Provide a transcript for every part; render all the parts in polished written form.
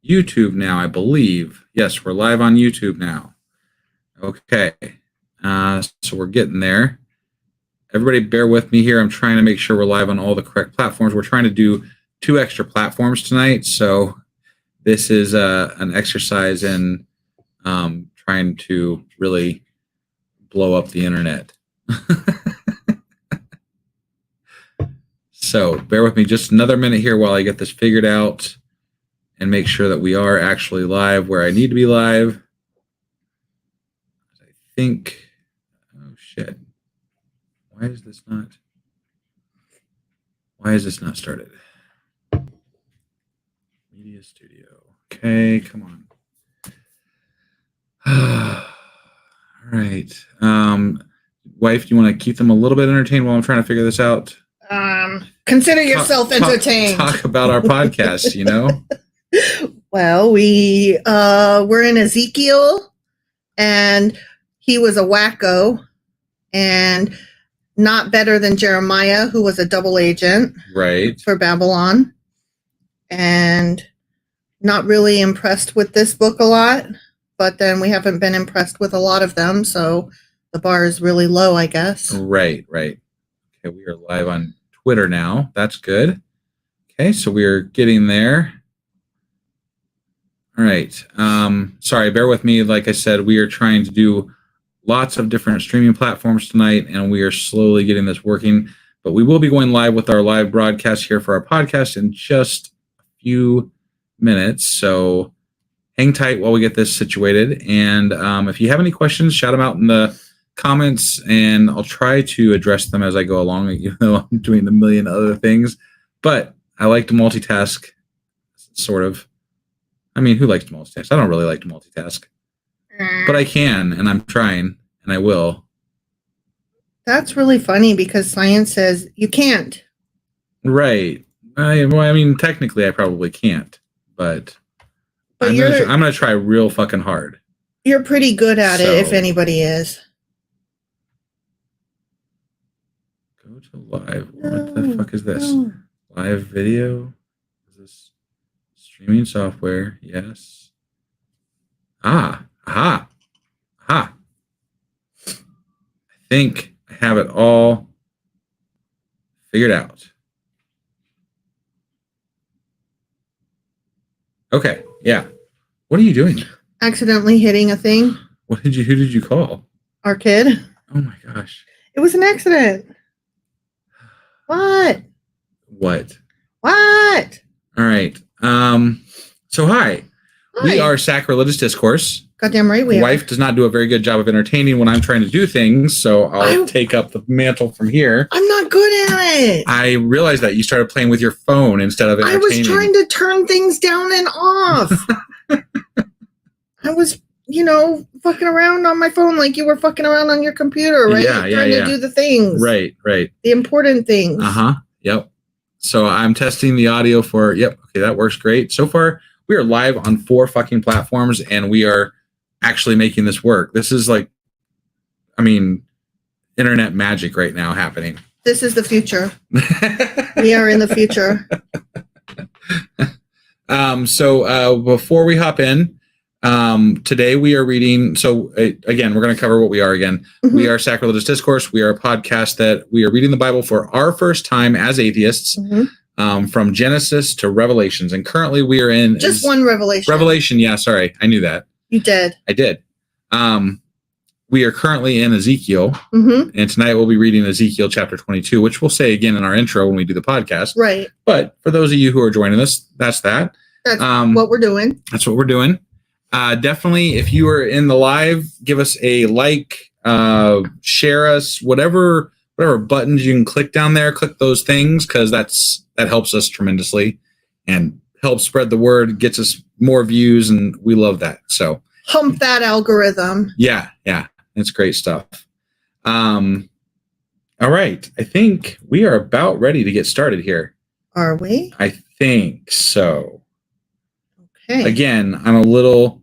YouTube now, I believe. Yes, we're live on YouTube now. Okay. So we're getting there. Everybody bear with me here. I'm trying to make sure we're live on all the correct platforms. We're trying to do 2 extra platforms tonight. So this is an exercise in trying to really blow up the internet. So bear with me just another minute here while I get this figured out and make sure that we are actually live where I need to be live. I think, oh shit. Why is this not started? Media Studio. Okay, come on. All right. Wife, do you want to keep them a little bit entertained while I'm trying to figure this out? Consider yourself entertained. Talk about our podcast, you know? Well, we were in Ezekiel, and he was a wacko, and not better than Jeremiah, who was a double agent, right, for Babylon, and not really impressed with this book a lot, but then we haven't been impressed with a lot of them, so the bar is really low, I guess. Right. Okay, we are live on Twitter now. That's good. Okay, so we are getting there. All right. Sorry, bear with me. Like I said, we are trying to do lots of different streaming platforms tonight, and we are slowly getting this working. But we will be going live with our live broadcast here for our podcast in just a few minutes. So hang tight while we get this situated. And if you have any questions, shout them out in the comments, and I'll try to address them as I go along, even though I'm doing a million other things. But I like to multitask, sort of. I mean, who likes to multitask? I don't really like to multitask. But I can, and I'm trying, and I will. That's really funny because science says you can't. Right. I mean, technically, I probably can't, but I'm going to try real fucking hard. You're pretty good at it, if anybody is. Go to live. What the fuck is this? Live video? Is this streaming software? Yes. Aha. I think I have it all figured out. Okay, yeah. What are you doing? Accidentally hitting a thing. Who did you call? Our kid. Oh my gosh. It was an accident. What? All right. So hi. We are Sacrilegious Discourse. Goddamn right we are. Wife does not do a very good job of entertaining when I'm trying to do things, so I'll take up the mantle from here. I'm not good at it. I realized that you started playing with your phone instead of entertaining. I was trying to turn things down and off. I was, fucking around on my phone like you were fucking around on your computer, right? Trying to do the things. Right. The important things. Yep. So I'm testing the audio for, okay, that works great. So far, we are live on 4 fucking platforms, and we are actually making this work. This is internet magic right now happening. This is the future. We are in the future. So before we hop in, today we are reading. So again, we're going to cover what we are again. Mm-hmm. We are Sacrilegious Discourse. We are a podcast that we are reading the Bible for our first time as atheists, from Genesis to Revelations. And currently we are in just one Revelation. Revelation. Yeah. Sorry. I knew that. You did. I did. We are currently in Ezekiel, and tonight we'll be reading Ezekiel chapter 22, which we'll say again in our intro when we do the podcast. Right. But for those of you who are joining us, that's that. That's what we're doing. That's what we're doing. Definitely, if you are in the live, give us a like, share us, whatever buttons you can click down there. Click those things because that helps us tremendously and helps spread the word, gets us more views, and we love that. So hump that algorithm. Yeah, it's great stuff. All right, I think we are about ready to get started here. Are we? I think so. Okay. Again, I'm a little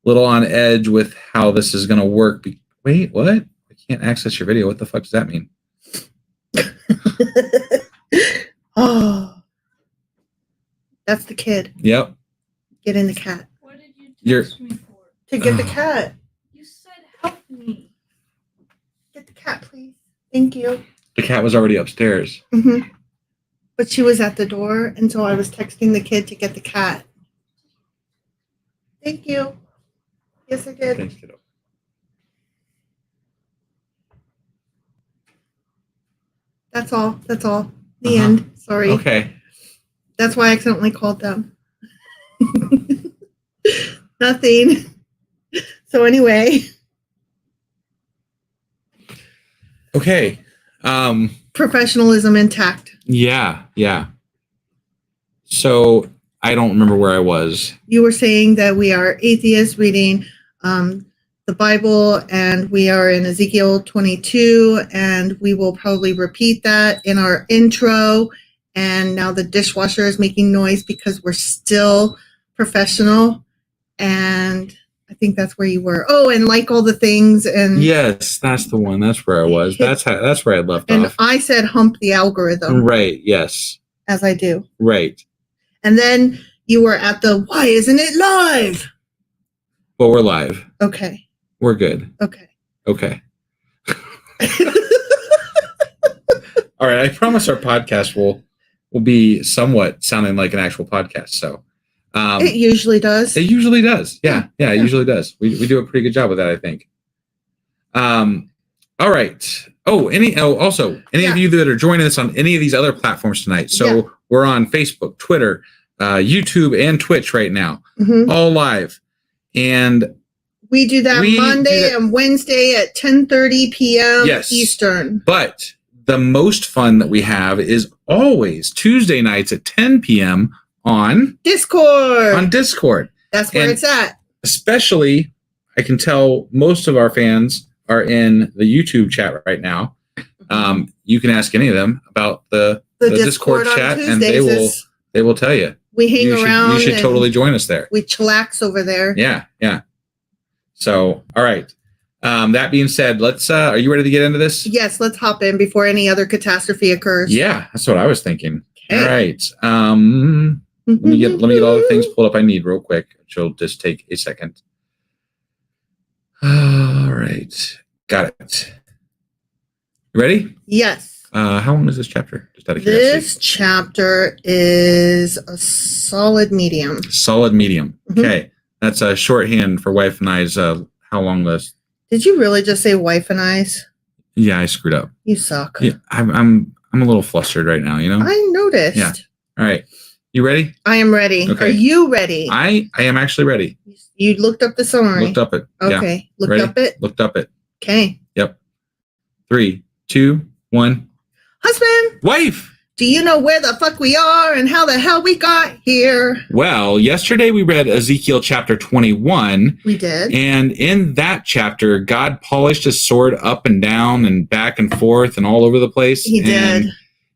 on edge with how this is going to work. Wait, what? I can't access your video. What the fuck does that mean? Oh, that's the kid. Yep. get in the cat. What did you You're- text me for? To get the cat. You said help me. Get the cat, please. Thank you. The cat was already upstairs. Mm-hmm. But she was at the door, and so I was texting the kid to get the cat. Thank you. Yes, I did. Thanks, kiddo. That's all. That's all. The Uh-huh. end. Sorry. Okay. That's why I accidentally called them. Nothing. So anyway, Okay. professionalism intact. Yeah. So I don't remember where I was. You were saying that we are atheists reading the Bible, and we are in Ezekiel 22, and we will probably repeat that in our intro. And now the dishwasher is making noise because we're still professional. And I think that's where you were. Oh, and like all the things. And Yes, that's the one. That's where I was. That's where I left and off. I said hump the algorithm, Right. Yes. as I do. Right. And then you were at the why isn't it live? Well, we're live. Okay. We're good. Okay. Okay. All right. I promise our podcast will be somewhat sounding like an actual podcast. So It usually does. it usually does. Yeah. It Yeah. usually does. We do a pretty good job with that, I think. All right. Also, any of you that are joining us on any of these other platforms tonight. So Yeah. we're on Facebook, Twitter, YouTube, and Twitch right now, Mhm. all live. And We do that We do Monday that- and Wednesday at 10:30 p.m. Yes. Eastern. but the most fun that we have is always Tuesday nights at 10 p.m. on Discord. Discord. That's where and- it's at. Especially, I can tell most of our fans are in the YouTube chat right now. You can ask any of them about the Discord on chat, and Tuesdays they will tell you. we hang around. You should and totally join us there. we chillax over there. Yeah. So, all right. That being said, let's. Are you ready to get into this? Yes, let's hop in before any other catastrophe occurs. Yeah, that's what I was thinking. Okay. All right. Let me get all the things pulled up I need real quick. Which will just take a second. All right, got it. You ready? Yes. How long is this chapter? Just out of curiosity. This chapter is a solid medium. Solid medium. Mhm. Okay, that's a shorthand for wife and I's. How long this? Did you really just say wife and I's? Yeah, I screwed up. You suck. Yeah, I'm a little flustered right now. You know. I noticed. Yeah. All right, you ready? I am ready. Okay. Are you ready? I am actually ready. You looked up the summary. Looked up it. Yeah, Okay. Looked Ready? up it. looked up it. Okay. 3, 2, 1. Husband, Wife. do you know where the fuck we are and how the hell we got here? Well, yesterday we read Ezekiel chapter 21, We did. and in that chapter, God polished his sword up and down and back and forth and all over the place. He And, did.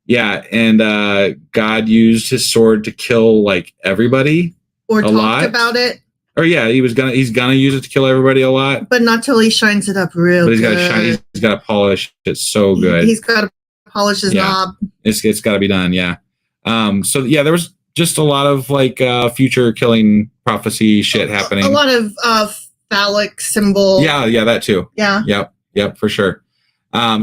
yeah, and God used his sword to kill like everybody. Or talked lot. about it, Or yeah, he's gonna use it to kill everybody a lot. but not till he shines it up real But he's good. got to shine. He's got to polish it so good. He's got to polish his Yeah. knob. It's got to be done. Yeah. So yeah, there was just a lot of like future killing prophecy shit happening. A lot of phallic symbol. Yeah, that too. Yeah. Yep, for sure.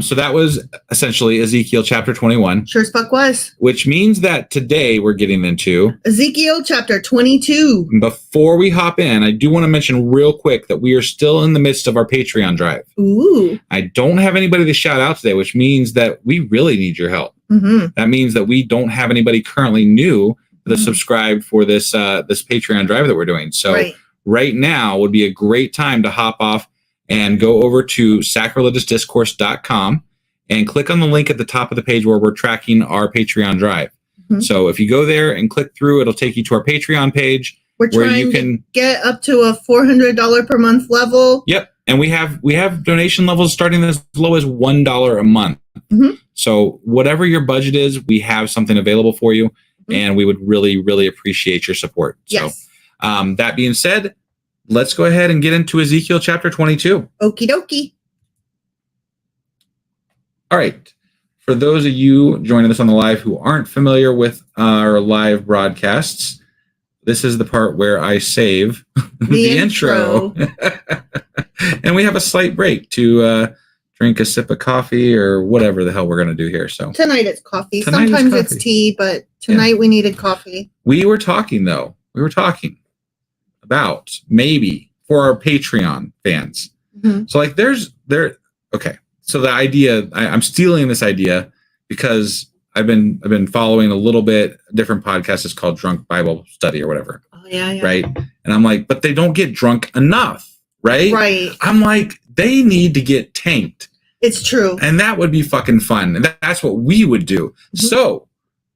So that was essentially Ezekiel chapter 21, Sure as fuck was. which means that today we're getting into. Ezekiel chapter 22. Before we hop in, I do want to mention real quick that we are still in the midst of our Patreon drive. Ooh. I don't have anybody to shout out today, which means that we really need your help. Mm-hmm. That means that we don't have anybody currently new that Mhm. subscribed for this this Patreon drive that we're doing. So right now would be a great time to hop off and go over to sacrilegiousdiscourse.com and click on the link at the top of the page where we're tracking our Patreon drive. Mhm. So if you go there and click through, it'll take you to our Patreon page We're where trying you to can. get up to a $400 per month level. Yep, and we have donation levels starting as low as $1 a month. Mhm. So whatever your budget is, we have something available for you, Mhm. and we would really, really appreciate your support. Yes. So that being said, let's go ahead and get into Ezekiel chapter 22. Okie dokie. All right. For those of you joining us on the live who aren't familiar with our live broadcasts, this is the part where I save the intro. And we have a slight break to drink a sip of coffee or whatever the hell we're going to do here. So tonight it's coffee. Tonight Sometimes it's it's tea, but tonight we needed coffee. We were talking, though. We were talking about maybe for our Patreon fans. Mhm. So like okay. So the idea, I'm stealing this idea because I've been following a little bit different podcast. It's called Drunk Bible Study or whatever. Oh yeah. Right. And I'm like, but they don't get drunk enough. Right. Right. I'm like, they need to get tanked. It's true. And that would be fucking fun. And that's what we would do. Mm-hmm. So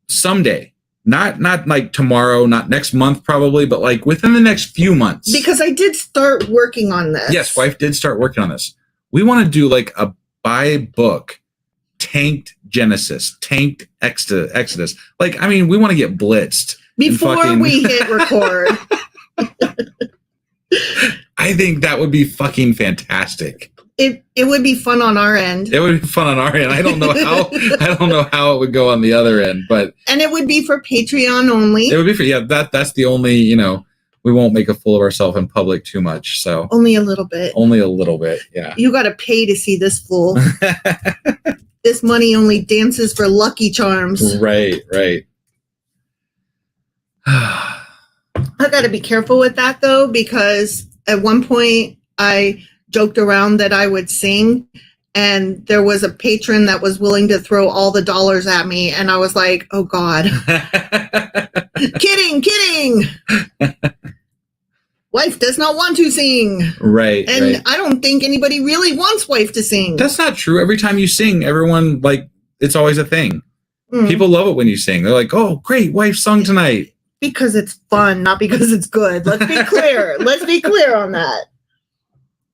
someday, not like tomorrow, not next month probably, but like within the next few months. Because I did start working on this. Yes, wife did start working on this. We want to do like a by book tanked Genesis, tanked Exodus. Like, I mean, we want to get blitzed. Before we hit record. I think that would be fucking fantastic. It would be fun on our end. It would be fun on our end. I don't know how it would go on the other end, but and it would be for Patreon only. It would be for that's the only, we won't make a fool of ourselves in public too much. So only a little bit. Only a little bit, yeah. You got to pay to see this fool. This money only dances for Lucky Charms. Right. I got to be careful with that though, because at one point I joked around that I would sing, and there was a patron that was willing to throw all the dollars at me, and I was like, oh God. Kidding. Wife does not want to sing. Right. And I don't think anybody really wants wife to sing. That's not true. Every time you sing, everyone, like, it's always a thing. People love it when you sing. They're like, oh, great, wife sung tonight. Because it's fun, not because it's good. Let's be clear. Let's be clear on that.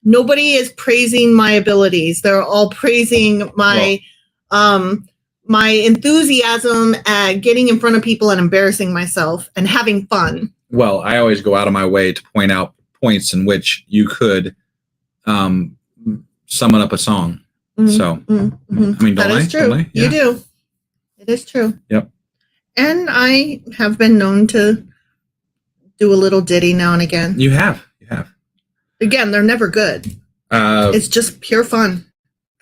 Nobody is praising my abilities. They're all praising my my enthusiasm at getting in front of people and embarrassing myself and having fun. Well, I always go out of my way to point out points in which you could summon up a song. Mm-hmm. So, I mean, that is true. Yeah. You do. It is true. Yep. And I have been known to do a little ditty now and again. You have. Again, they're never good. It's just pure fun.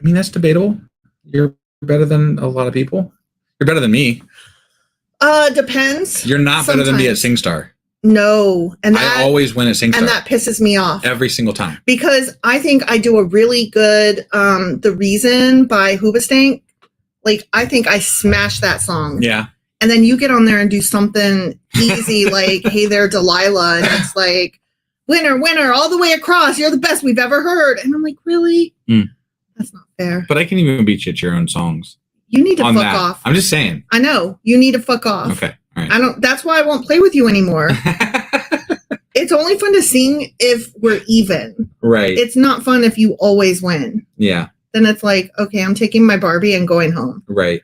I mean, that's debatable. You're better than a lot of people. You're better than me. Depends. You're not better than me at SingStar. No. And I always win at SingStar. And that pisses me off. Every single time. Because I think I do a really good The Reason by Hoobastank. Like, I think I smash that song. Yeah. And then you get on there and do something easy like, Hey There, Delilah. And it's like, winner, all the way across. You're the best we've ever heard. And I'm like, really? That's not fair. But I can even beat you at your own songs. You need to fuck off. I'm just saying. I know. You need to fuck off. Okay. All right. That's why I won't play with you anymore. It's only fun to sing if we're even. Right. It's not fun if you always win. Yeah. Then it's like, okay, I'm taking my Barbie and going home. Right.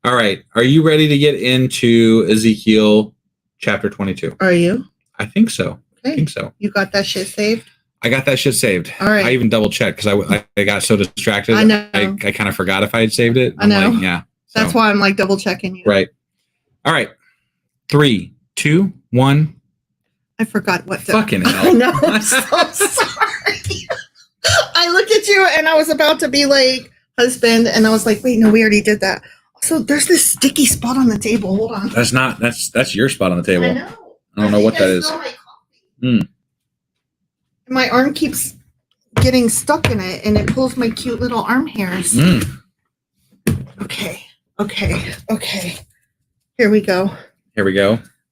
All right. Are you ready to get into Ezekiel chapter 22? Are you? I think so. Okay. I think so. You got that shit saved? I got that shit saved. All right. I even double checked because I got so distracted. I know. I kind of forgot if I had saved it. I know. Like, yeah. So. That's why I'm like double checking you. Right. All right. 3, 2, 1. I forgot what. Fucking hell. I know. I'm so sorry. I looked at you and I was about to be like husband, and I was like, wait, no, we already did that. Also, there's this sticky spot on the table. Hold on. That's your spot on the table. I know. I don't know what that is. My arm keeps getting stuck in it, and it pulls my cute little arm hairs. Okay. Here we go.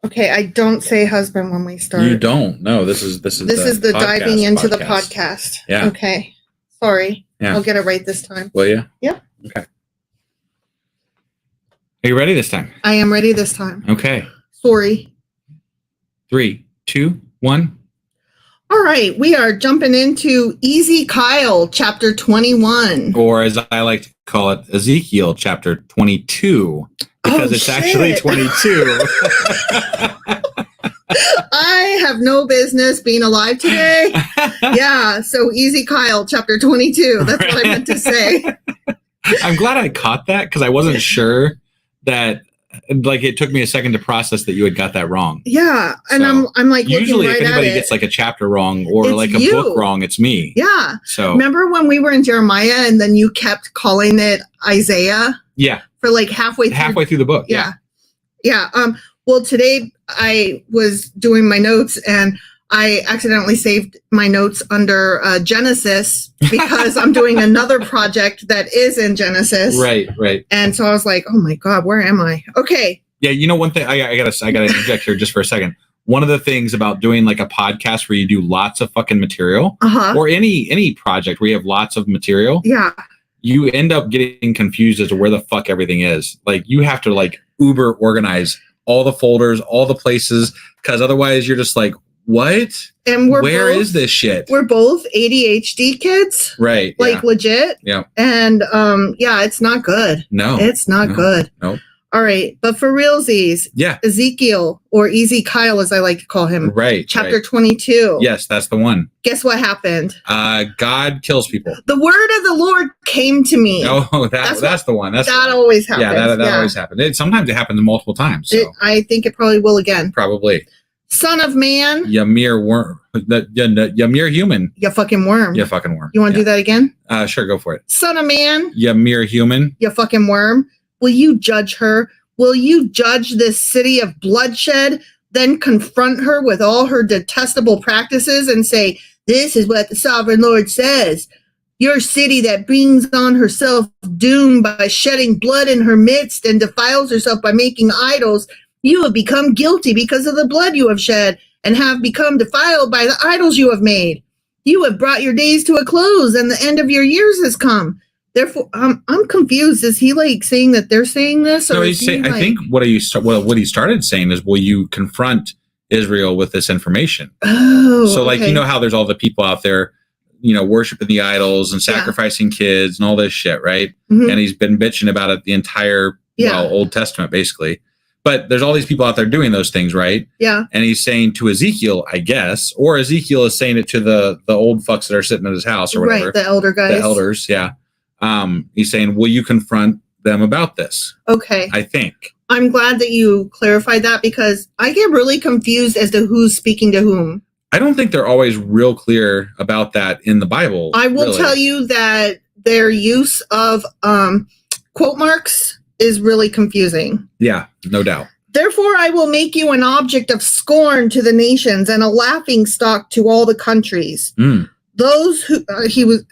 Okay, I don't say husband when we start. You don't. No, this is the diving into the podcast. Yeah. Okay. Sorry. Yeah. I'll get it right this time. Will you? Yeah. Okay. Are you ready this time? I am ready this time. Okay. Sorry. 3, 2, 1. All right, we are jumping into Easy Kyle, chapter 21. Or as I like to call it, Ezekiel chapter 22. Because it's actually 22. I have no business being alive today. Yeah, so Easy Kyle, chapter 22. That's what I meant to say. I'm glad I caught that because I wasn't sure that like it took me a second to process that you had got that wrong. Yeah, and So, I'm like usually looking if right anybody at it. gets like a chapter wrong or It's like a you. book wrong, it's me. Yeah. So Remember when we were in Jeremiah and then you kept calling it Isaiah yeah, for like halfway through the book. Yeah. Yeah. Well, today I was doing my notes and I accidentally saved my notes under Genesis because I'm doing another project that is in Genesis. Right. And so I was like, oh my God, where am I? Okay. Yeah, you know, one thing I gotta interject here just for a second. One of the things about doing like a podcast where you do lots of fucking material, or any project where you have lots of material, yeah, you end up getting confused as to where the fuck everything is. Like you have to like uber organize all the folders, all the places, because otherwise you're just like, what? And where is this shit? We're both ADHD kids, right? Like legit. Yeah. And yeah, it's not good. No, it's not good. No. All right, but for realsies, yeah, Ezekiel or Easy Kyle, as I like to call him, right? Chapter 22. Yes, that's the one. Guess what happened? God kills people. The word of the Lord came to me. Oh, that's the one. That always happens. Yeah, that always happens. Sometimes it happens multiple times. So. I think it probably will again. Probably. Son of man. You mere worm. You mere human. You fucking worm. You fucking worm. You want to do that again? Sure, go for it. Son of man. You mere human. You fucking worm. Will you judge her? Will you judge this city of bloodshed? Then confront her with all her detestable practices and say, this is what the sovereign Lord says. Your city that brings on herself doom by shedding blood in her midst and defiles herself by making idols, you have become guilty because of the blood you have shed and have become defiled by the idols you have made. You have brought your days to a close and the end of your years has come. Therefore, I'm confused. Is he like saying that they're saying this? Or no, he's saying. I think what he started saying is, will you confront Israel with this information? Oh, so like you know how there's all the people out there, you know, worshiping the idols and sacrificing kids and all this shit, right? Mm-hmm. And he's been bitching about it the entire Old Testament, basically. But there's all these people out there doing those things, right? Yeah. And he's saying to Ezekiel, I guess, or Ezekiel is saying it to the old fucks that are sitting at his house or whatever. Right, the elder guys. The elders, yeah. He's saying, will you confront them about this? Okay. I think. I'm glad that you clarified that because I get really confused as to who's speaking to whom. I don't think they're always real clear about that in the Bible. I will tell you that their use of quote marks is really confusing. Yeah, no doubt. Therefore, I will make you an object of scorn to the nations and a laughing stock to all the countries. Those who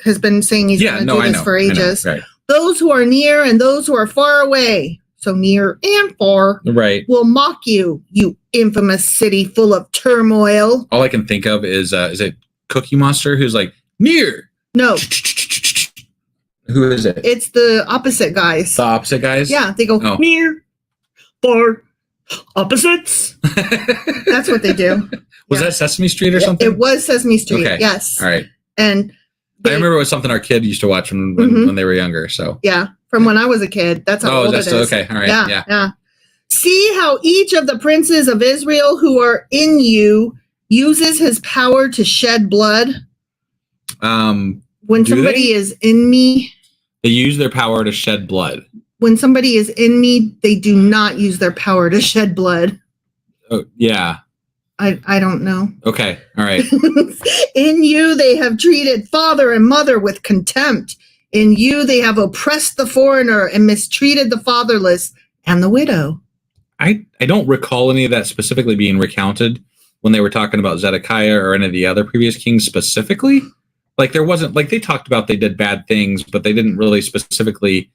has been saying he's going to do this for ages. Right. Those who are near and those who are far away, so near and far, right, will mock you, you infamous city full of turmoil. All I can think of is it Cookie Monster who's like near? No. Who is it? It's the opposite guys. The opposite guys? Yeah, they go near, far, opposites. That's what they do. Was that Sesame Street or something? It was Sesame Street. Okay. Yes. All right. And I remember it was something our kid used to watch when they were younger. So from when I was a kid. That's how old it is. Okay. All right. Yeah. See how each of the princes of Israel who are in you uses his power to shed blood. When somebody is in me, they use their power to shed blood. When somebody is in me, they do not use their power to shed blood. Oh, yeah. I don't know. Okay. All right. In you, they have treated father and mother with contempt. In you, they have oppressed the foreigner and mistreated the fatherless and the widow. I don't recall any of that specifically being recounted when they were talking about Zedekiah or any of the other previous kings specifically. Like there wasn't, like they talked about they did bad things, but they didn't really specifically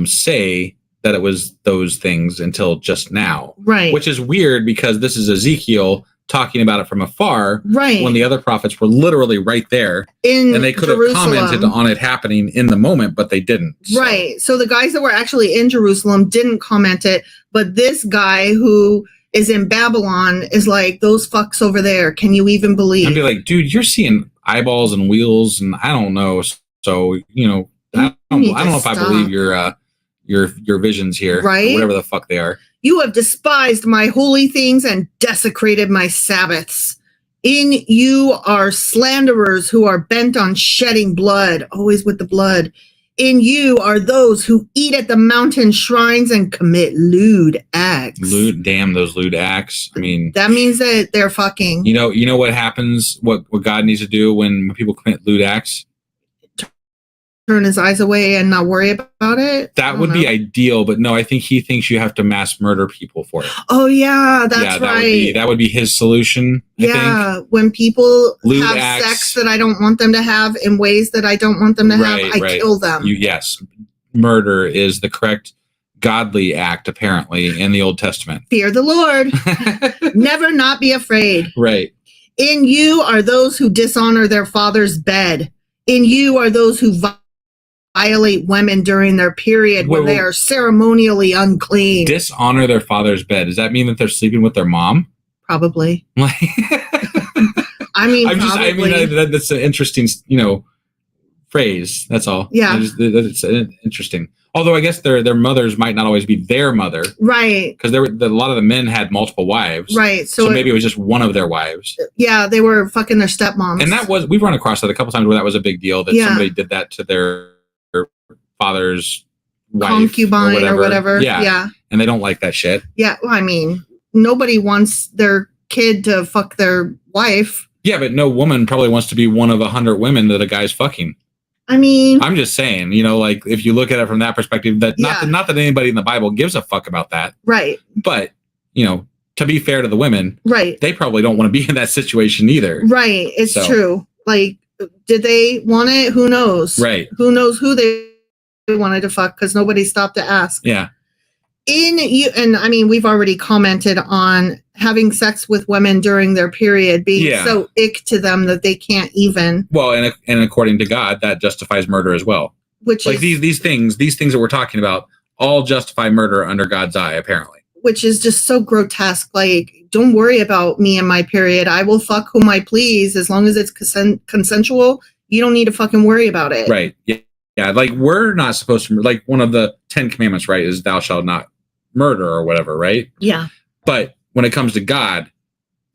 say that it was those things until just now. Right. Which is weird because this is Ezekiel talking about it from afar. Right. When the other prophets were literally right there. And they could Jerusalem. have commented on it happening in the moment, but they didn't. So. Right. So the guys that were actually in Jerusalem didn't comment it, but this guy who is in Babylon is like, those fucks over there. Can you even believe? I'd be like, dude, you're seeing eyeballs and wheels and I don't know. So, you know, I don't know if I believe your visions here, right? Whatever the fuck they are. You have despised my holy things and desecrated my Sabbaths. In you are slanderers who are bent on shedding blood, always with the blood. In you are those who eat at the mountain shrines and commit lewd acts. Damn those lewd acts. I mean, that means that they're fucking. You know what happens? What God needs to do when people commit lewd acts? Turn his eyes away and not worry about it. That would be ideal, but no, I think he thinks you have to mass murder people for it. Oh yeah, that's right. That would be his solution. I think. When people lewd have acts, sex that I don't want them to have in ways that I don't want them to have, I kill them. Yes, murder is the correct godly act, apparently, in the Old Testament. Fear the Lord. Never not be afraid. Right. In you are those who dishonor their father's bed. In you are those who violate women during their period when they are ceremonially unclean. Dishonor their father's bed. Does that mean that they're sleeping with their mom? Probably. I mean, that's an interesting, phrase. That's all. Yeah. It's interesting. Although I guess their mothers might not always be their mother. Right. Because a lot of the men had multiple wives. Right. So maybe it was just one of their wives. Yeah, they were fucking their stepmoms. And we've run across that a couple times where that was a big deal, that somebody did that to their father's wife. Concubine or whatever. Yeah. And they don't like that shit. Yeah. Well, I mean, nobody wants their kid to fuck their wife. Yeah, but no woman probably wants to be one of 100 women that a guy's fucking. I mean, I'm just saying, if you look at it from that perspective, that not that anybody in the Bible gives a fuck about that. Right. But, to be fair to the women, right, they probably don't want to be in that situation either. Right. It's true. Like, did they want it? Who knows? Right. Who knows who they wanted to fuck, because nobody stopped to ask. Yeah. And I mean, we've already commented on having sex with women during their period being so ick to them that they can't even. Well, and according to God, that justifies murder as well. Which like is, these things that we're talking about all justify murder under God's eye, apparently. Which is just so grotesque. Like, don't worry about me and my period. I will fuck whom I please as long as it's consensual. You don't need to fucking worry about it. Right. Yeah. Yeah. Like, we're not supposed to, like, one of the 10 commandments, right, is thou shalt not murder or whatever, right? Yeah. But when it comes to God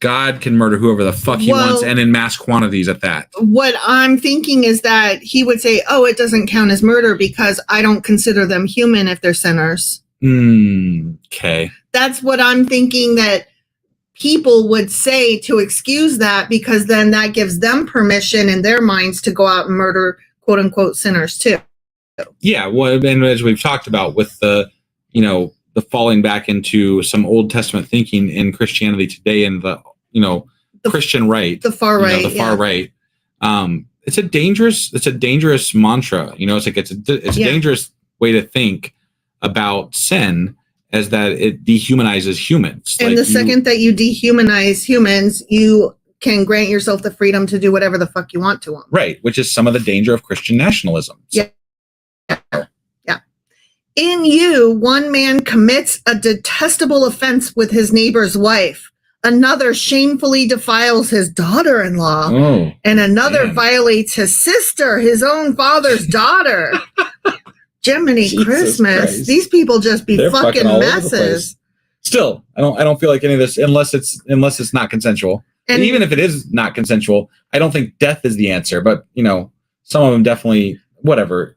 can murder whoever the fuck he wants, and in mass quantities at that. What I'm thinking is that he would say, oh, it doesn't count as murder because I don't consider them human if they're sinners. Okay. That's what I'm thinking that people would say to excuse that, because then that gives them permission in their minds to go out and murder quote unquote sinners too. Yeah. Well, and as we've talked about with the falling back into some Old Testament thinking in Christianity today, and the Christian right, the far right, far right. It's a dangerous mantra. It's like it's a dangerous way to think about sin, as that it dehumanizes humans. And the second that you dehumanize humans, you can grant yourself the freedom to do whatever the fuck you want to them. Right, which is some of the danger of Christian nationalism. Yeah. In you, one man commits a detestable offense with his neighbor's wife. Another shamefully defiles his daughter-in-law. And another violates his sister, his own father's daughter. Jiminy Christmas. Christ. These people just be fucking messes. Still, I don't feel like any of this, unless it's not consensual. And even if it is not consensual, I don't think death is the answer. But, some of them definitely, whatever.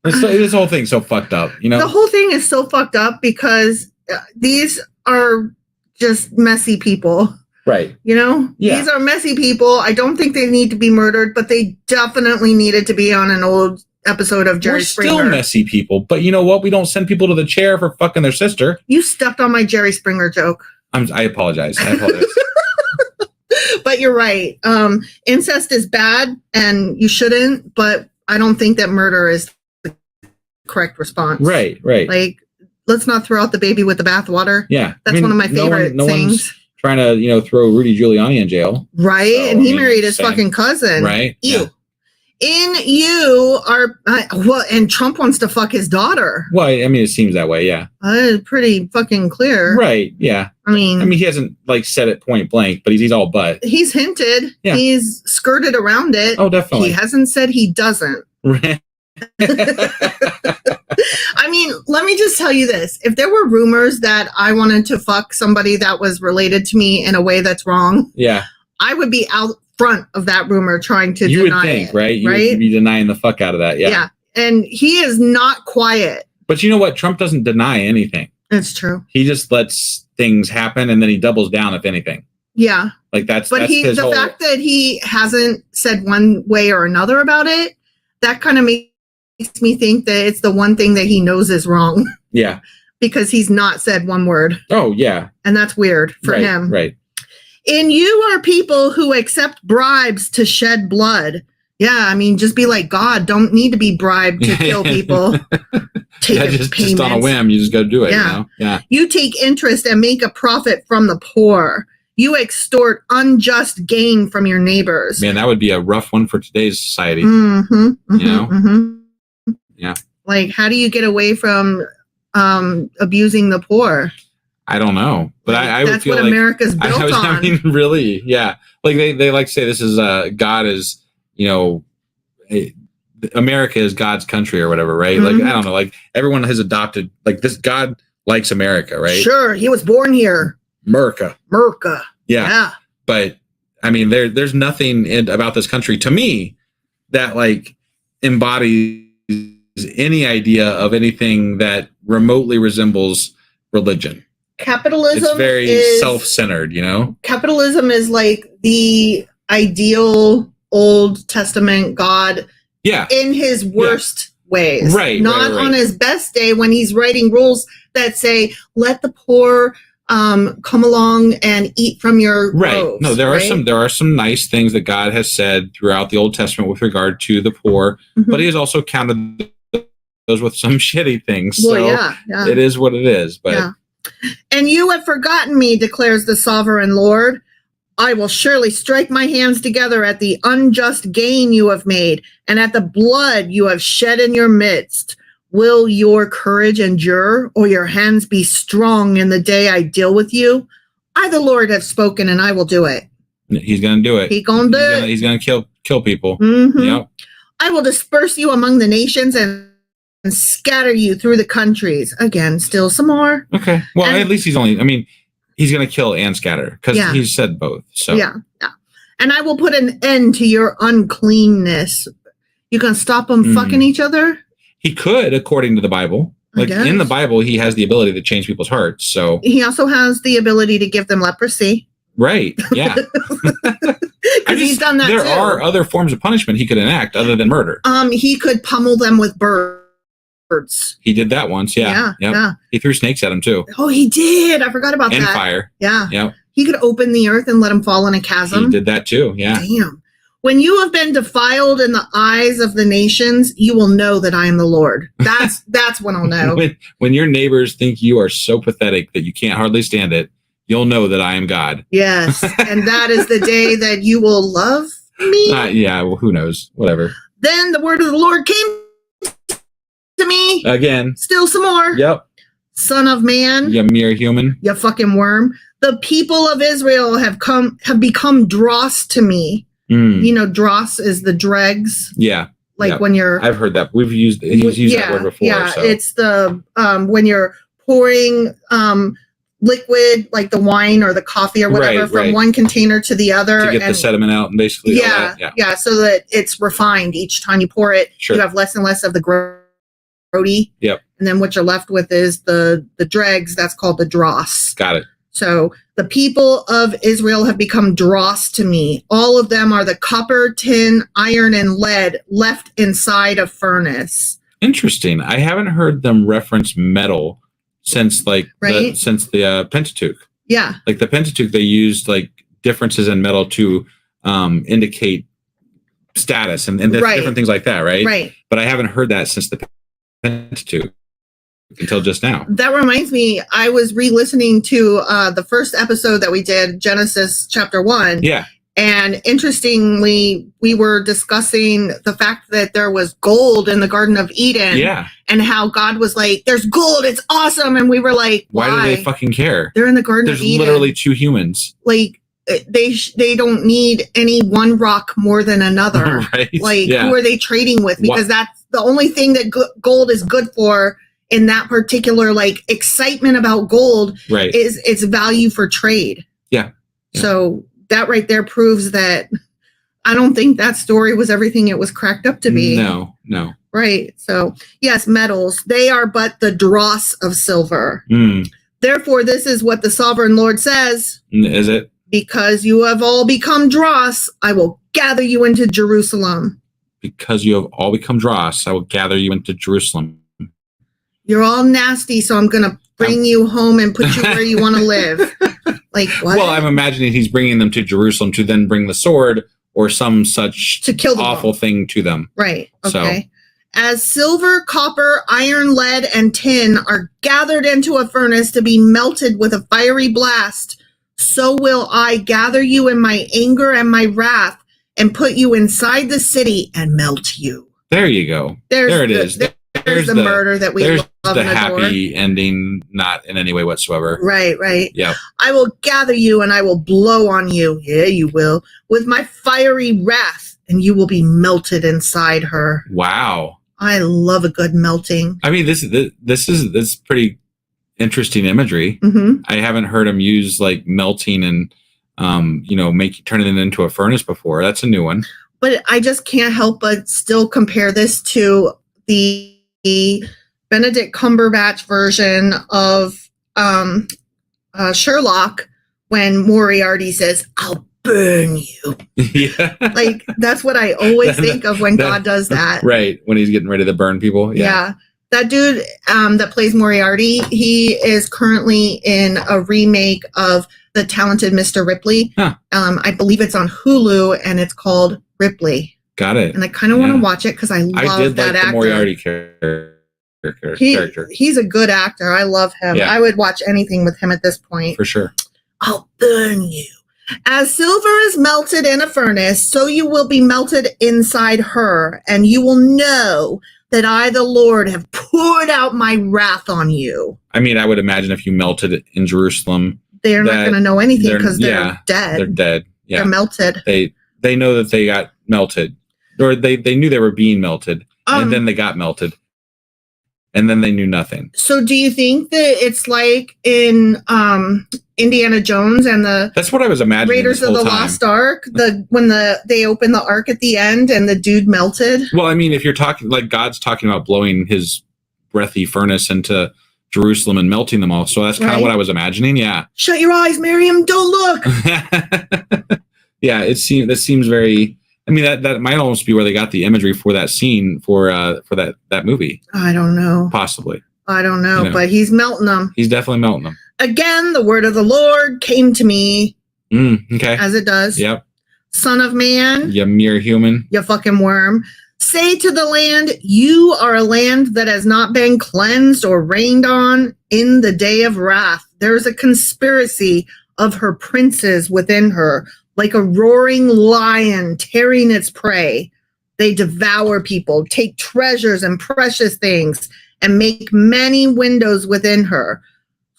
This whole thing's so fucked up, The whole thing is so fucked up because these are just messy people. Right. Yeah. These are messy people. I don't think they need to be murdered, but they definitely needed to be on an old episode of Jerry Springer. We're still messy people, but you know what? We don't send people to the chair for fucking their sister. You stepped on my Jerry Springer joke. I apologize. But you're right. Incest is bad and you shouldn't, but I don't think that murder is the correct response. Right. Like, let's not throw out the baby with the bathwater. Yeah. That's one of my favorite things. Trying to, throw Rudy Giuliani in jail. Right. So, and he married his fucking cousin. Right. Ew. Yeah. In you are, and Trump wants to fuck his daughter. Well, I mean, it seems that way, yeah. It's pretty fucking clear. Right, yeah. I mean, he hasn't, said it point blank, but he's all but. He's hinted. Yeah. He's skirted around it. Oh, definitely. He hasn't said he doesn't. Right. I mean, let me just tell you this. If there were rumors that I wanted to fuck somebody that was related to me in a way that's wrong, yeah, I would be out front of that rumor trying to deny it. You would think, right? You would be denying the fuck out of that, yeah. and he is not quiet. But you know what? Trump doesn't deny anything. It's true. He just lets things happen and then he doubles down, if anything. Yeah. Like that's the fact that he hasn't said one way or another about it, that kind of makes me think that it's the one thing that he knows is wrong. Yeah. Because he's not said one word. Oh, yeah. And that's weird for him. Right. And you are people who accept bribes to shed blood. Yeah, I mean, just be like God. Don't need to be bribed to kill people. Just on a whim, you just go do it. Yeah. You know? Yeah. You take interest and make a profit from the poor. You extort unjust gain from your neighbors. Man, that would be a rough one for today's society. Mm-hmm, mm-hmm, you know? Mm-hmm. Yeah. Like, how do you get away from abusing the poor? I don't know, but like, I would feel what like America's built on. I mean, really, yeah. Like they like to say this is God is, you know, America is God's country or whatever, right? Mm-hmm. Like I don't know, like everyone has adopted like this. God likes America, right? Sure, he was born here. America. Yeah. But I mean, there's nothing about this country to me that like embodies any idea of anything that remotely resembles religion. Capitalism it's very is self-centered, you know? Capitalism is like the ideal Old Testament God in his worst ways. Right. Not on his best day when he's writing rules that say, let the poor come along and eat from your groves, No, there are some nice things that God has said throughout the Old Testament with regard to the poor, but he has also counted those with some shitty things. Well, so it is what it is. But And you have forgotten me, declares the sovereign Lord. I will surely strike my hands together at the unjust gain you have made, and at the blood you have shed in your midst. Will your courage endure, or your hands be strong in the day I deal with you? I, the Lord, have spoken, and I will do it. He's going to do it. He's going to do it. He's going to kill people. Mm-hmm. Yep. I will disperse you among the nations and scatter you through the countries. Again, still some more. Okay. Well, at least he's going to kill and scatter because he's said both. So yeah. And I will put an end to your uncleanness. You gonna stop them fucking each other? He could, according to the Bible. Like in the Bible, he has the ability to change people's hearts. So he also has the ability to give them leprosy. Right. Yeah. Because he's done that there too. There are other forms of punishment he could enact other than murder. He could pummel them with birds. He did that once. Yeah. Yeah. He threw snakes at him too. Oh, he did. I forgot about that. And fire. Yeah. Yep. He could open the earth and let him fall in a chasm. He did that too. Yeah. Damn. When you have been defiled in the eyes of the nations, you will know that I am the Lord. That's when I'll know. when your neighbors think you are so pathetic that you can't hardly stand it, you'll know that I am God. Yes. And that is the day that you will love me. Yeah. Well, who knows? Whatever. Then the word of the Lord came to me. Again. Still some more. Yep. Son of man. You mere human. You fucking worm. The people of Israel have become dross to me. You know, dross is the dregs. Yeah. Like when you're... I've heard that. He's used that word before. Yeah, so. It's the... when you're pouring liquid, like the wine or the coffee or whatever, from one container to the other. To get the sediment out and basically all that. Yeah, so that it's refined. Each time you pour it, you have less and less of the grody. Yep. And then what you're left with is the dregs. That's called the dross. Got it. So the people of Israel have become dross to me. All of them are the copper, tin, iron, and lead left inside a furnace. Interesting. I haven't heard them reference metal since the Pentateuch. Yeah. Like the Pentateuch, they used like differences in metal to indicate status and different things like that, right? Right. But I haven't heard that since the Pentateuch until just now. That reminds me, I was re-listening to the first episode that we did, Genesis chapter 1. Yeah. And interestingly, we were discussing the fact that there was gold in the Garden of Eden. Yeah. And how God was like, there's gold, it's awesome. And we were like, why do they fucking care? They're in the Garden of Eden. There's literally two humans. Like, they don't need any one rock more than another. Right. Like, who are they trading with? Because that's the only thing that gold is good for. In that particular excitement about gold is its value for trade. Yeah. So that right there proves that I don't think that story was everything it was cracked up to be. No. Right. So, yes, metals, they are but the dross of silver. Therefore, this is what the sovereign Lord says. Is it? Because you have all become dross, I will gather you into Jerusalem. Because you have all become dross, I will gather you into Jerusalem. You're all nasty, so I'm going to bring you home and put you where you want to live. Like, what? Well, I'm imagining he's bringing them to Jerusalem to then bring the sword or some such to kill them awful thing to them. Right. Okay. So, as silver, copper, iron, lead, and tin are gathered into a furnace to be melted with a fiery blast, so will I gather you in my anger and my wrath and put you inside the city and melt you. There you go. There it is. There's the murder that we love and adore. The happy ending, not in any way whatsoever. Right. Yeah. I will gather you and I will blow on you. Yeah, you will. With my fiery wrath, and you will be melted inside her. Wow. I love a good melting. I mean, this is pretty interesting imagery. Mm-hmm. I haven't heard him use like melting and turning it into a furnace before. That's a new one. But I just can't help but still compare this to the Benedict Cumberbatch version of Sherlock when Moriarty says, "I'll burn you." Yeah. Like, that's what I always think of when God does that. Right. When he's getting ready to burn people. Yeah. That dude that plays Moriarty, he is currently in a remake of The Talented Mr. Ripley. Huh. I believe it's on Hulu, and it's called Ripley. Got it. And I kind of want to watch it because I love that actor. The Moriarty character. He's a good actor. I love him. Yeah. I would watch anything with him at this point. For sure. I'll burn you. As silver is melted in a furnace, so you will be melted inside her, and you will know that I, the Lord, have poured out my wrath on you. I mean, I would imagine if you melted in Jerusalem, they're not going to know anything because they're dead. They're dead. Yeah. They're melted. They know that they got melted, or they knew they were being melted, and then they got melted, and then they knew nothing. So do you think that it's like in Indiana Jones and the That's what I was imagining. Raiders of the Lost Ark, when they open the ark at the end and the dude melted? Well, I mean, if you're talking like God's talking about blowing his breathy furnace into Jerusalem and melting them all, so that's kind of what I was imagining. Yeah. Shut your eyes, Miriam. Don't look. Yeah, that seems very. I mean, that might almost be where they got the imagery for that scene for that movie. I don't know. Possibly. I don't know, but he's melting them. He's definitely melting them. Again, the word of the Lord came to me. Okay. As it does. Yep. Son of man. You mere human. You fucking worm. Say to the land, you are a land that has not been cleansed or rained on in the day of wrath. There is a conspiracy of her princes within her, like a roaring lion tearing its prey. They devour people, take treasures and precious things, and make many windows within her.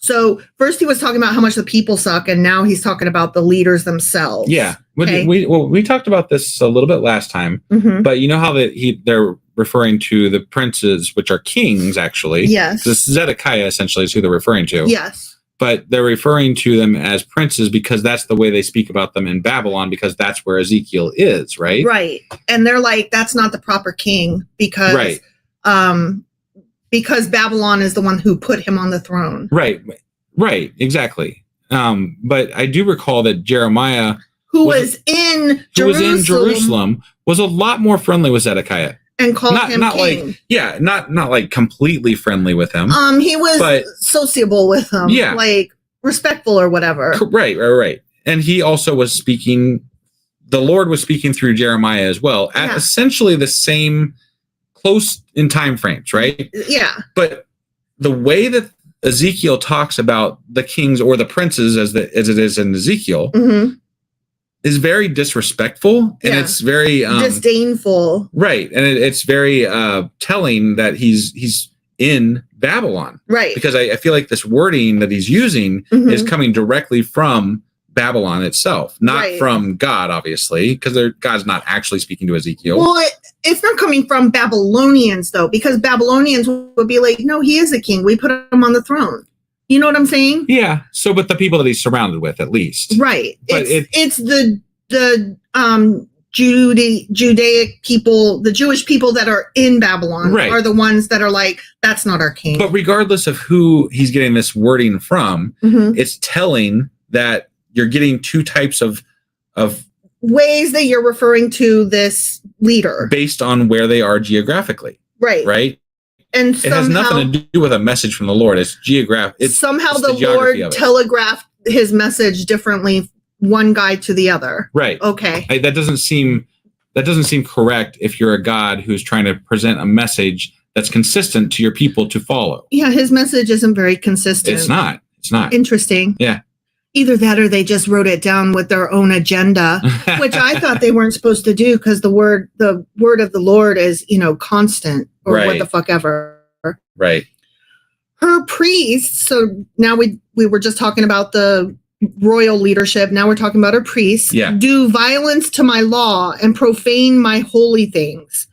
So first he was talking about how much the people suck, and now he's talking about the leaders themselves. Yeah. Okay. We talked about this a little bit last time, but you know how they're referring to the princes, which are kings, actually. Yes. This Zedekiah essentially is who they're referring to. Yes. But they're referring to them as princes because that's the way they speak about them in Babylon, because that's where Ezekiel is, right? Right. And they're like, that's not the proper king because Babylon is the one who put him on the throne. Right. Exactly. But I do recall that Jeremiah, who was in Jerusalem, was a lot more friendly with Zedekiah. And called him king. Not like completely friendly with him. He was sociable with him. Yeah. Like respectful or whatever. Right. And he also was speaking, the Lord was speaking through Jeremiah as well, at essentially the same close in time frames, right? Yeah. But the way that Ezekiel talks about the kings or the princes as it is in Ezekiel is very disrespectful, and it's very disdainful. Right. And it's very telling that he's in Babylon. Right. Because I feel like this wording that he's using is coming directly from Babylon itself, not from God, obviously, because God's not actually speaking to Ezekiel. Well, it's not coming from Babylonians, though, because Babylonians would be like, no, he is a king. We put him on the throne. You know what I'm saying? Yeah. So, but the people that he's surrounded with, at least. Right. But it's the Judaic people, the Jewish people that are in Babylon are the ones that are like, that's not our king. But regardless of who he's getting this wording from, it's telling that you're getting two types of ways that you're referring to this leader based on where they are geographically. Right. And it has nothing to do with a message from the Lord. It's geographic. Somehow the Lord telegraphed his message differently, one guy to the other. Right. Okay. That doesn't seem correct if you're a God who's trying to present a message that's consistent to your people to follow. Yeah, his message isn't very consistent. It's not. Interesting. Yeah. Either that or they just wrote it down with their own agenda, which I thought they weren't supposed to do because the word of the Lord is, constant or what the fuck ever. Right. Her priests. So now we were just talking about the royal leadership. Now we're talking about her priests. Yeah. Do violence to my law and profane my holy things,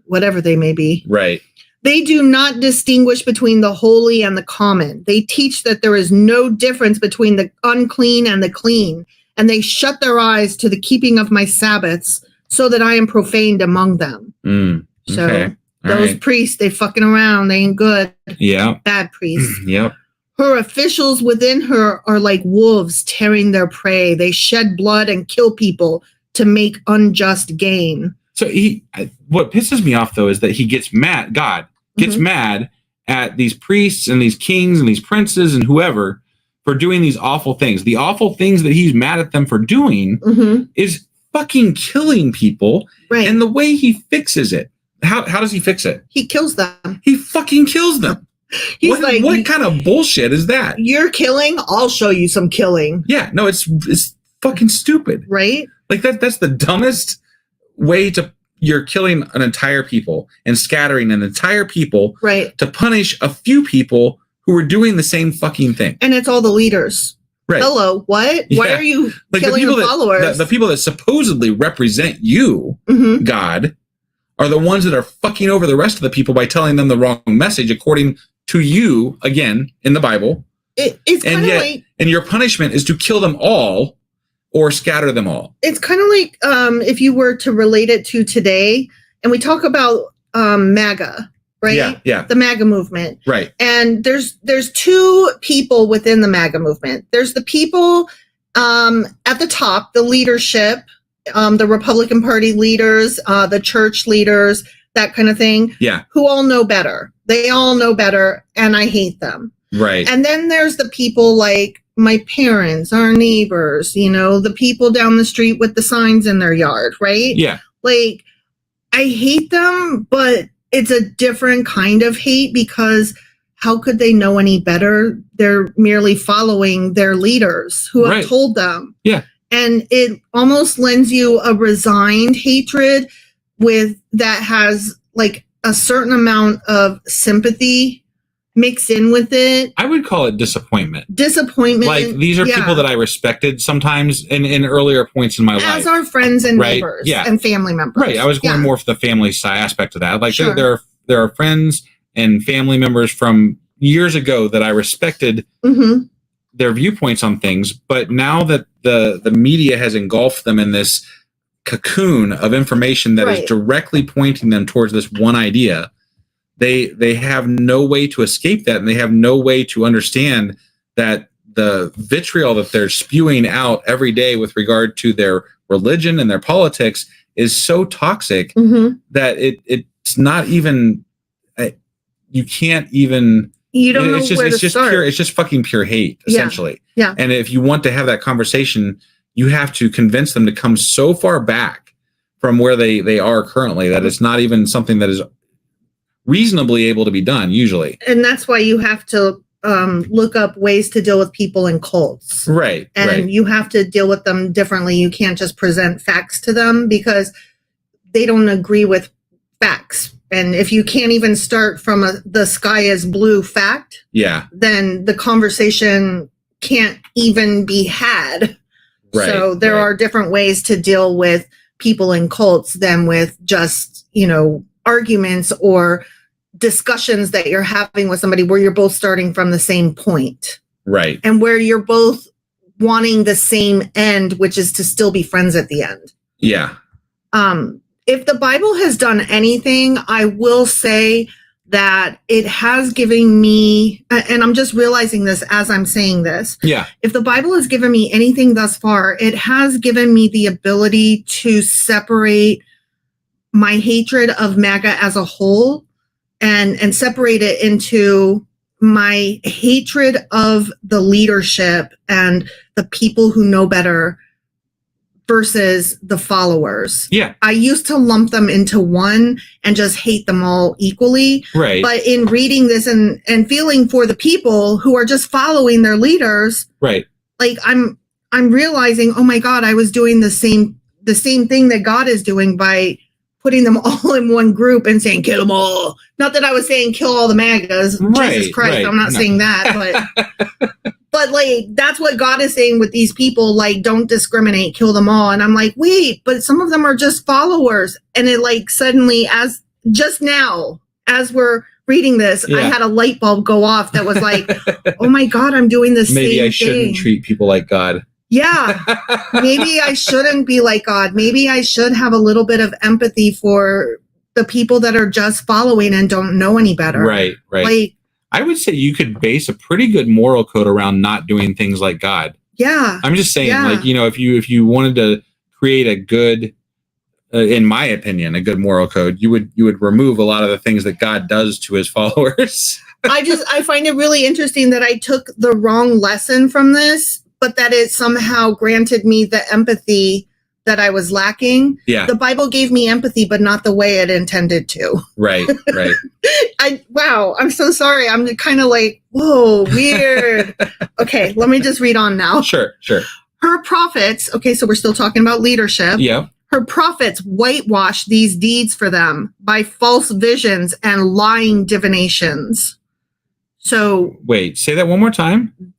whatever they may be. Right. They do not distinguish between the holy and the common. They teach that there is no difference between the unclean and the clean, and they shut their eyes to the keeping of my Sabbaths so that I am profaned among them. So those priests, they fucking around. They ain't good. Yeah. Bad priests. Yep. Her officials within her are like wolves tearing their prey. They shed blood and kill people to make unjust gain. So what pisses me off though is that he gets mad. God gets mad at these priests and these kings and these princes and whoever for doing these awful things. The awful things that he's mad at them for doing is fucking killing people. Right. And the way he fixes it, how does he fix it? He kills them. He fucking kills them. He's what kind of bullshit is that? You're killing, I'll show you some killing. Yeah, no, it's fucking stupid. Right? Like that's the dumbest way you're killing an entire people and scattering an entire people to punish a few people who are doing the same fucking thing. And it's all the leaders. Right. Hello, what? Yeah. Why are you like killing your followers? The people that supposedly represent you, God, are the ones that are fucking over the rest of the people by telling them the wrong message according to you, again, in the Bible. It's kind of like... And your punishment is to kill them all or scatter them all. It's kind of like if you were to relate it to today, and we talk about MAGA, right? Yeah. The MAGA movement. Right. And there's two people within the MAGA movement. There's the people at the top, the leadership, the Republican Party leaders, the church leaders, that kind of thing. Yeah. Who all know better. They all know better, and I hate them. Right. And then there's the people like my parents, our neighbors, the people down the street with the signs in their yard, right? Yeah. Like, I hate them, but it's a different kind of hate because how could they know any better? They're merely following their leaders who have told them. Yeah. And it almost lends you a resigned hatred that has like a certain amount of sympathy mixed in with it. I would call it disappointment. Like these are people that I respected sometimes in earlier points in my life. As our friends and neighbors and family members. Right. I was going more for the family side aspect of that. Like there are friends and family members from years ago that I respected their viewpoints on things. But now that the media has engulfed them in this cocoon of information that is directly pointing them towards this one idea, they have no way to escape that, and they have no way to understand that the vitriol that they're spewing out every day with regard to their religion and their politics is so toxic that it's not even you can't even you don't know where to start. Pure, it's just fucking pure hate, essentially. Yeah. And if you want to have that conversation, you have to convince them to come so far back from where they are currently that it's not even something that is reasonably able to be done usually. And that's why you have to look up ways to deal with people in cults. Right. And you have to deal with them differently. You can't just present facts to them because they don't agree with facts. And if you can't even start from the sky is blue fact, then the conversation can't even be had. Right. So there are different ways to deal with people in cults than with just, arguments or discussions that you're having with somebody where you're both starting from the same point. Right. And where you're both wanting the same end, which is to still be friends at the end. Yeah. If the Bible has done anything, I will say that it has given me, and I'm just realizing this as I'm saying this. Yeah. If the Bible has given me anything thus far, it has given me the ability to separate my hatred of MAGA as a whole and separate it into my hatred of the leadership and the people who know better versus the followers. Yeah. I used to lump them into one and just hate them all equally. Right. But in reading this and feeling for the people who are just following their leaders, Right. like I'm realizing, oh my God, I was doing the same thing that God is doing by putting them all in one group and saying, kill them all. Not that I was saying kill all the MAGAs. Right, Jesus Christ, right. I'm not No. saying that, but like, that's what God is saying with these people, like, don't discriminate, kill them all. And I'm like, wait, but some of them are just followers. And it like suddenly, as just now, as we're reading this, I had a light bulb go off that was like, oh my God, I'm doing the same thing. Maybe I shouldn't treat people like God. Yeah. Maybe I shouldn't be like God. Maybe I should have a little bit of empathy for the people that are just following and don't know any better. Right, right. Like, I would say you could base a pretty good moral code around not doing things like God. yeah. I'm just saying, Yeah. like, you know, if you wanted to create a good, in my opinion, a good moral code, you would remove a lot of the things that God does to his followers. I find it really interesting that I took the wrong lesson from this, but that it somehow granted me the empathy that I was lacking. Yeah. The Bible gave me empathy, but not the way it intended to. Right, right. Wow, I'm so sorry. I'm kind of like, whoa, weird. Okay, let me just read on now. Sure. Her prophets, okay, so we're still talking about leadership. Yeah. Her prophets whitewash these deeds for them by false visions and lying divinations. So Wait, say that one more time.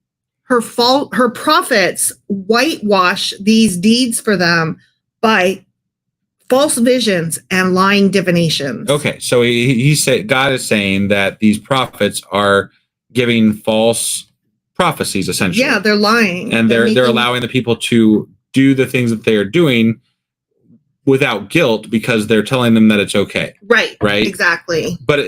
her prophets whitewash these deeds for them by false visions and lying divinations. Okay, so he said God is saying that these prophets are giving false prophecies, essentially. Yeah, they're lying. And they're allowing the people to do the things that they are doing without guilt because they're telling them that it's okay. Right. Right. Exactly. But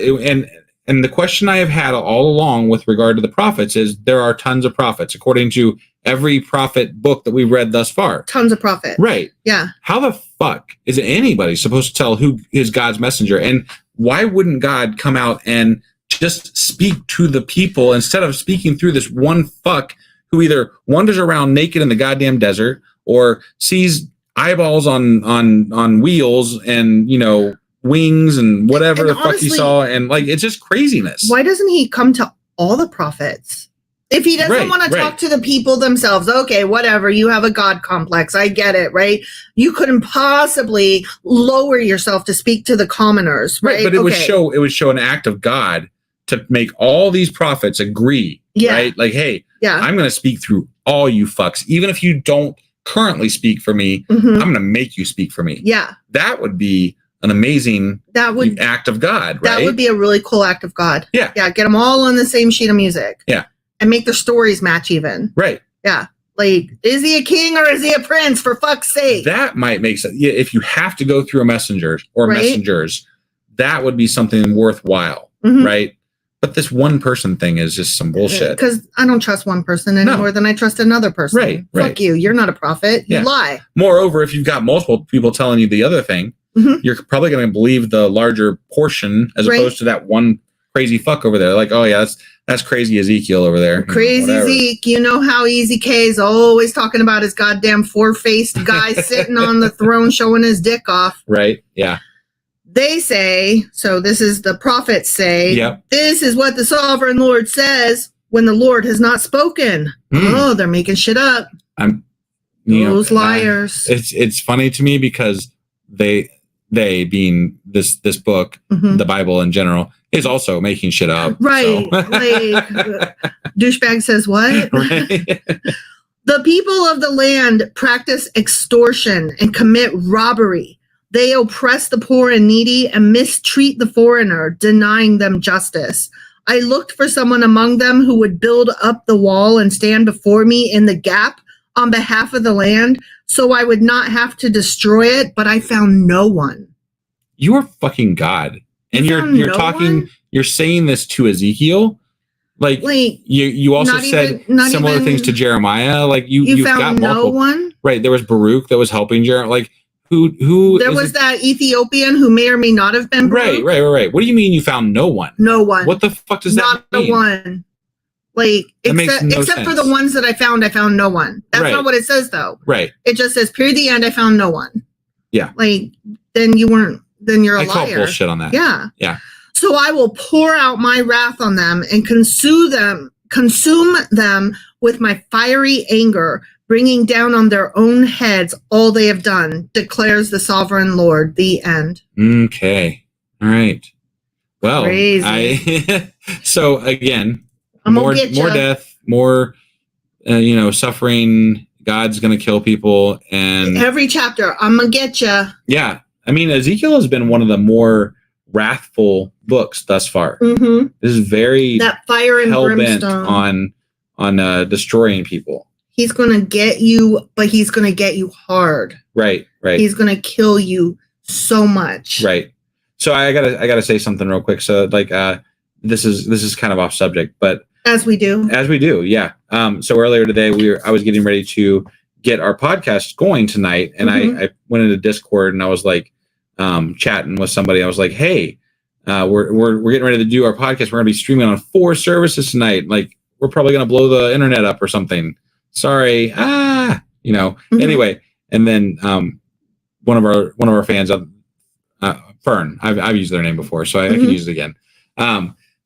and the question I have had all along with regard to the prophets is there are tons of prophets, according to every prophet book that we've read thus far. Tons of prophets. Right. Yeah. How the fuck is anybody supposed to tell who is God's messenger? And why wouldn't God come out and just speak to the people instead of speaking through this one fuck who either wanders around naked in the goddamn desert or sees eyeballs on wheels and, you know, wings and whatever And the fuck honestly, he saw, and like it's just craziness. Why doesn't he come to all the prophets? If he doesn't want to talk to the people themselves, okay, whatever, you have a God complex, I get it, right? You couldn't possibly lower yourself to speak to the commoners, right? But it would show an act of God to make all these prophets agree, right? Like, hey, I'm going to speak through all you fucks, even if you don't currently speak for me. I'm going to make you speak for me. Yeah, that would be an amazing act of God, right? That would be a really cool act of God. Yeah. Yeah, get them all on the same sheet of music. Yeah. And make their stories match even. Right. Yeah. Like, is he a king or is he a prince, for fuck's sake? That might make sense. Yeah, if you have to go through a messenger or messengers, that would be something worthwhile, right? But this one person thing is just some bullshit. Because I don't trust one person any more than I trust another person. Right. Fuck you. You're not a prophet. You lie. Moreover, if you've got multiple people telling you the other thing, you're probably going to believe the larger portion as opposed to that one crazy fuck over there. Like, oh yeah, that's crazy Ezekiel over there. Crazy Zeke. You know how Easy K is always talking about his goddamn four-faced guy sitting on the throne showing his dick off. Right. Yeah. They say, so this is the prophets say, this is what the sovereign Lord says when the Lord has not spoken. Oh, they're making shit up. Those liars. It's funny to me because they being this book, the Bible in general, is also making shit up. Right. So. Like, douchebag says what? Right. The people of the land practice extortion and commit robbery. They oppress the poor and needy and mistreat the foreigner, denying them justice. I looked for someone among them who would build up the wall and stand before me in the gap on behalf of the land, so I would not have to destroy it, but I found no one. You are fucking God. And you're talking, one? you're saying this to Ezekiel. Like you also said similar things to Jeremiah. Like you've found got multiple. No one? Right. There was Baruch that was helping Jeremiah. Like who there was that Ethiopian who may or may not have been Baruch. Right. What do you mean you found no one? No one. What the fuck does that mean? Not a one. Like except for the ones that I found no one. That's not what it says though. Right. It just says period the end I found no one. Yeah. Like then you're a liar. I call bullshit on that. Yeah. Yeah. So I will pour out my wrath on them and consume them with my fiery anger, bringing down on their own heads all they have done, declares the sovereign Lord. The end. Okay. All right. Well, crazy. So again, more death, more, suffering. God's going to kill people. And every chapter, I'm going to get you. Yeah. I mean, Ezekiel has been one of the more wrathful books thus far. Mm-hmm. This is very that fire and hell-bent brimstone on destroying people. He's going to get you, but he's going to get you hard. Right. He's going to kill you so much. Right. So I gotta say something real quick. So this is kind of off subject, but as we do, yeah. So earlier today I was getting ready to get our podcast going tonight, and I went into Discord and I was like chatting with somebody. I was like, hey, we're getting ready to do our podcast. We're gonna be streaming on 4 services tonight. Like we're probably gonna blow the internet up or something. Sorry. Anyway, and then one of our fans, Fern, I've used their name before, so I can use it again.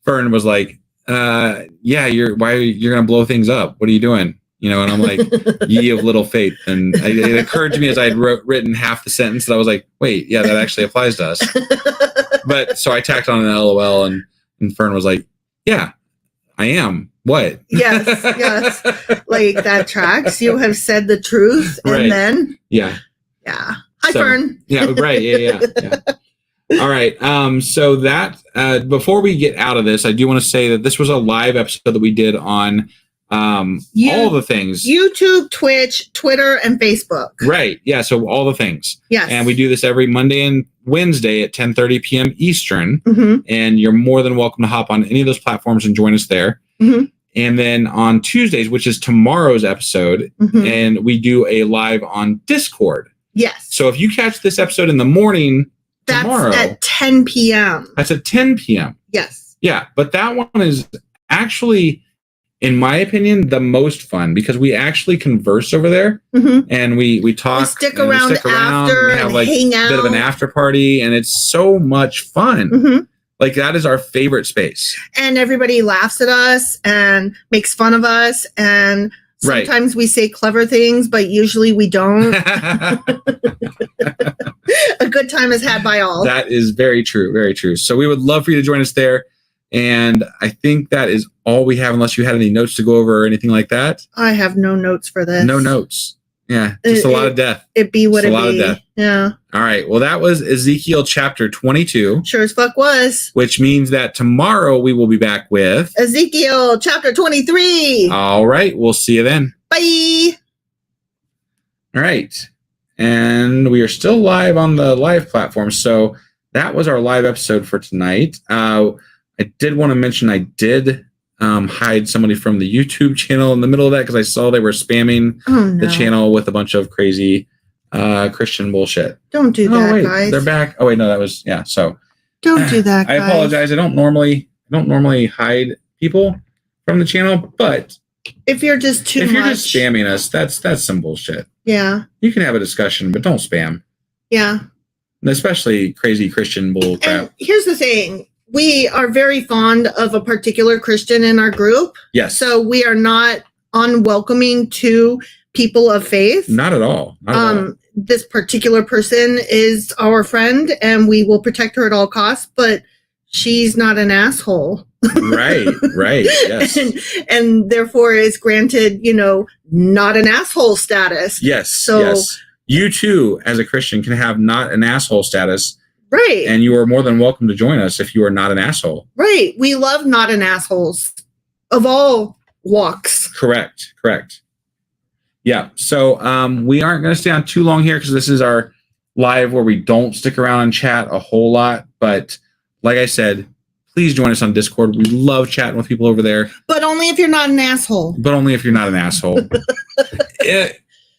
Fern was like, yeah, you're gonna blow things up. What are you doing? And I'm like, ye of little faith. And it occurred to me as I had written half the sentence that I was like, wait, yeah, that actually applies to us. But so I tacked on an LOL, and Fern was like, yeah, I am. What? Yes. Like that tracks. You have said the truth. And then. Yeah. Hi, Fern. Yeah. Right. Yeah. All right. So that before we get out of this, I do want to say that this was a live episode that we did on all the things: YouTube, Twitch, Twitter, and Facebook. Right. Yeah. So all the things. Yes. And we do this every Monday and Wednesday at 10:30 p.m. Eastern. Mm-hmm. And you're more than welcome to hop on any of those platforms and join us there. Mm-hmm. And then on Tuesdays, which is tomorrow's episode, and we do a live on Discord. Yes. So if you catch this episode in the morning tomorrow, that's at 10 p.m. That's at 10 p.m. Yes. Yeah, but that one is actually, in my opinion, the most fun because we actually converse over there, and we talk. We stick around after, we have like hang out. A bit of an after party, and it's so much fun. Like that is our favorite space. And everybody laughs at us and makes fun of us, and sometimes we say clever things, but usually we don't. A good time is had by all. That is very true. Very true. So we would love for you to join us there. And I think that is all we have, unless you had any notes to go over or anything like that. I have no notes for this. No notes. Yeah. Just a lot of death. It be what it be. A lot of death. Yeah. All right. Well, that was Ezekiel chapter 22. Sure as fuck was. Which means that tomorrow we will be back with Ezekiel chapter 23. All right. We'll see you then. Bye. All right. And we are still live on the live platform. So that was our live episode for tonight. I did want to mention I did hide somebody from the YouTube channel in the middle of that because I saw they were spamming the channel with a bunch of crazy Christian bullshit. Don't do that, guys. They're back. Oh wait, no, that was So don't do that, guys. I apologize. I don't normally hide people from the channel, but if you're just spamming us, that's some bullshit. Yeah. You can have a discussion, but don't spam. Yeah. And especially crazy Christian bull crap. And here's the thing. We are very fond of a particular Christian in our group. Yes. So we are not unwelcoming to people of faith. Not at all. Not at all. This particular person is our friend and we will protect her at all costs, but she's not an asshole. Right. Yes. and therefore is granted, not an asshole status. Yes. So yes. You too, as a Christian, can have not an asshole status. Right. And you are more than welcome to join us if you are not an asshole. Right. We love not an assholes of all walks. Correct. Yeah. So we aren't going to stay on too long here because this is our live where we don't stick around and chat a whole lot. But like I said, please join us on Discord. We love chatting with people over there. But only if you're not an asshole. But only if you're not an asshole.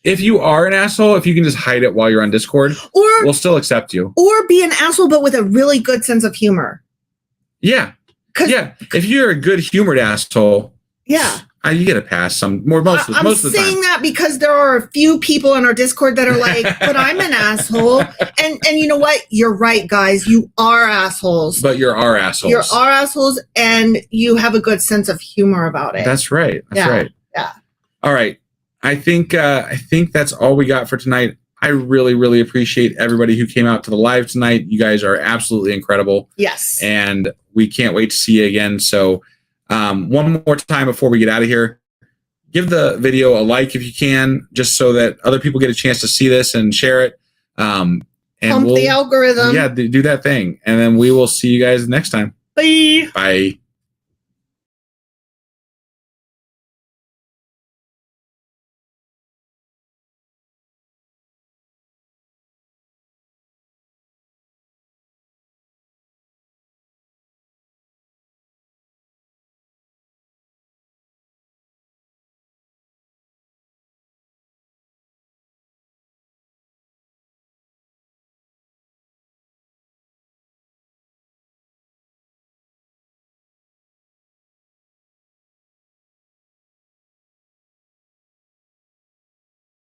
If you are an asshole, if you can just hide it while you're on Discord, Or we'll still accept you. Or be an asshole, but with a really good sense of humor. Yeah. Yeah. If you're a good humored asshole, yeah, you get a pass. Most of the I'm time. saying that because there are a few people on our Discord that are like, but I'm an asshole. And you know what? You're right, guys. You are assholes. But you're our assholes. You're our assholes, and you have a good sense of humor about it. That's right. That's right. Yeah. All right. I think that's all we got for tonight. I really, really appreciate everybody who came out to the live tonight. You guys are absolutely incredible. Yes. And we can't wait to see you again. So one more time before we get out of here, give the video a like if you can, just so that other people get a chance to see this and share it. And pump the algorithm. Yeah, do that thing. And then we will see you guys next time. Bye. Bye.